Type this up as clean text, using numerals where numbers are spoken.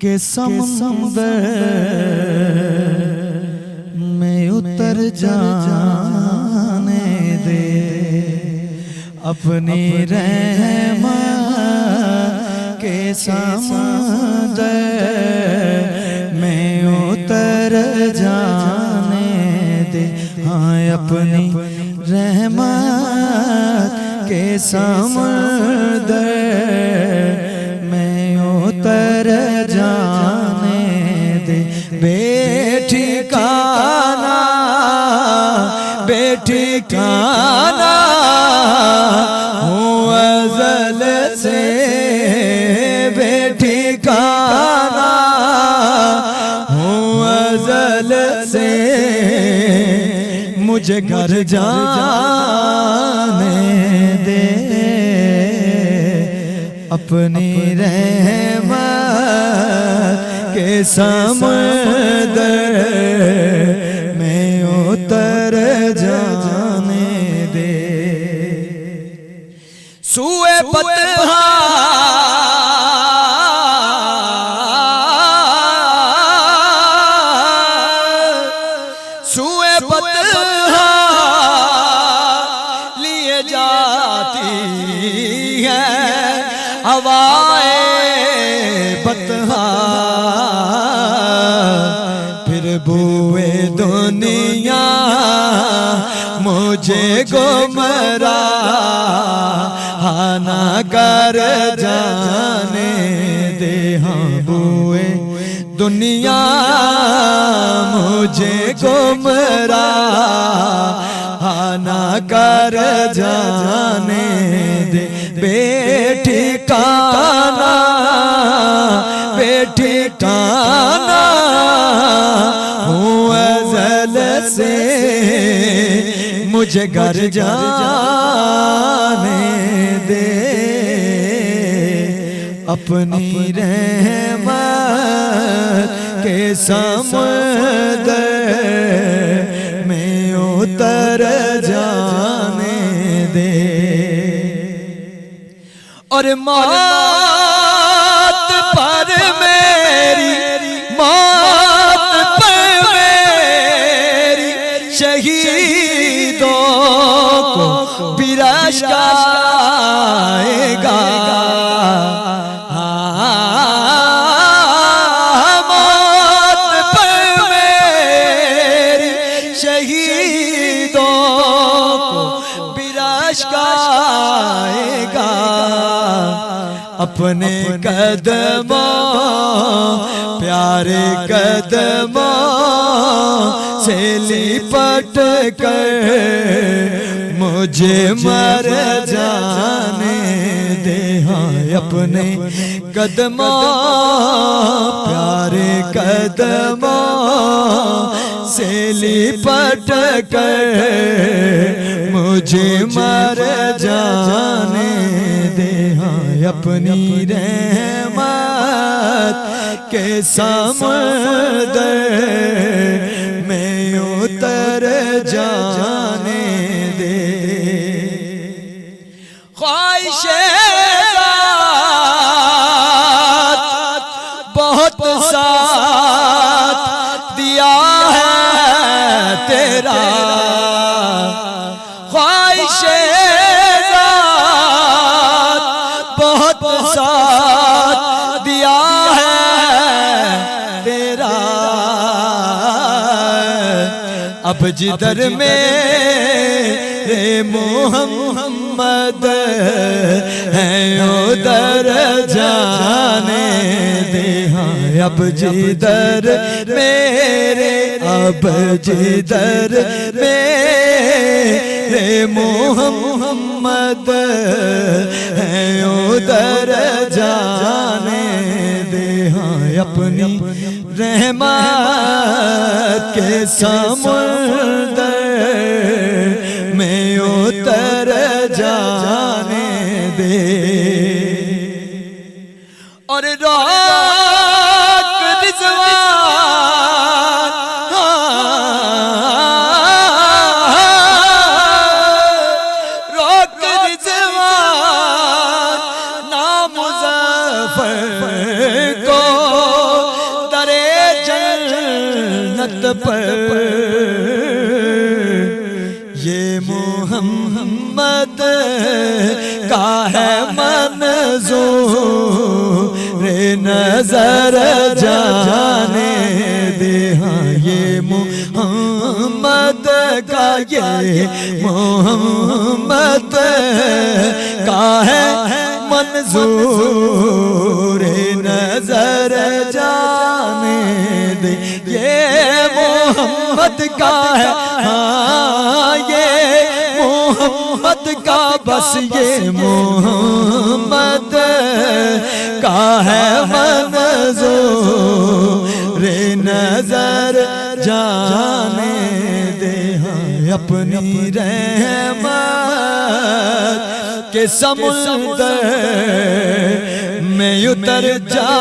के समुंदर में उतर जाने दे, अपनी रहमत के समुंदर में उतर जाने दे। हाँ, अपनी रहमत के समुंदर में उतर जाने दे। बेठिकाना बेठिकाना हूँ अज़ल से, बेठिकाना हूँ अज़ल से, मुझे घर जाने दे। अपनी रहमत के समुंदर में उतर जाने दे। सूए बतहा सूए बतहा लिए जाती है हवाए बतहा, फिर बुए दुनिया मुझे गुमराह ना कर जाने दे। हाँ, बुए दुनिया मुझे गुमराह ना कर जाने दे। बेठिकाना बेठिकाना हूँ अज़ल से, मुझे घर जाने दे। अपनी रहमत के समुंदर में उतर जाने दे। और मौत पर मेरी, मौत पर मेरी, शहीदों को बिरश आएगा। मौत पर मेरी, शहीदों को बिरश आएगा। अपने कदमों, प्यारे कदमों से लिपट कर मुझे मर जाने दे। हाँ, अपने कदमों, प्यारे कदमों से लिपट कर मुझे मर जाने दे। हाँ, अपनी रहमत के समुंदर में उतर जाने दे। ख्वाहिशे बहुत साथ दिया है तेरा, ख्वाहिशे बहुत साथ दिया है तेरा। अब जिधर मेरे मोहम्मद है उधर जाने दे। हाँ, अब जिधर मेरे, अब जिधर मेरे मोहम्मद है उधर जाने दे। हाँ, अपनी रहमत के समुंदर में उतर जाने दे। और रोक रिज़वान, रोक रिज़वान ना मुज़फ़्फ़र को जन्नत पर ये मोहम्मद का है मंज़ूर नजर जाने दे। हाँ ये मोहम्मद का, ये मोहम्मद का है मंज़ूर नजर जाने दे। ये मोहम्मद का है, हाँ ये मोहम्मद का, बस ये मोहम्मद का है मंज़ूर नजर जाने दे। हाँ अपनी रहमत के समुंदर में उतर जा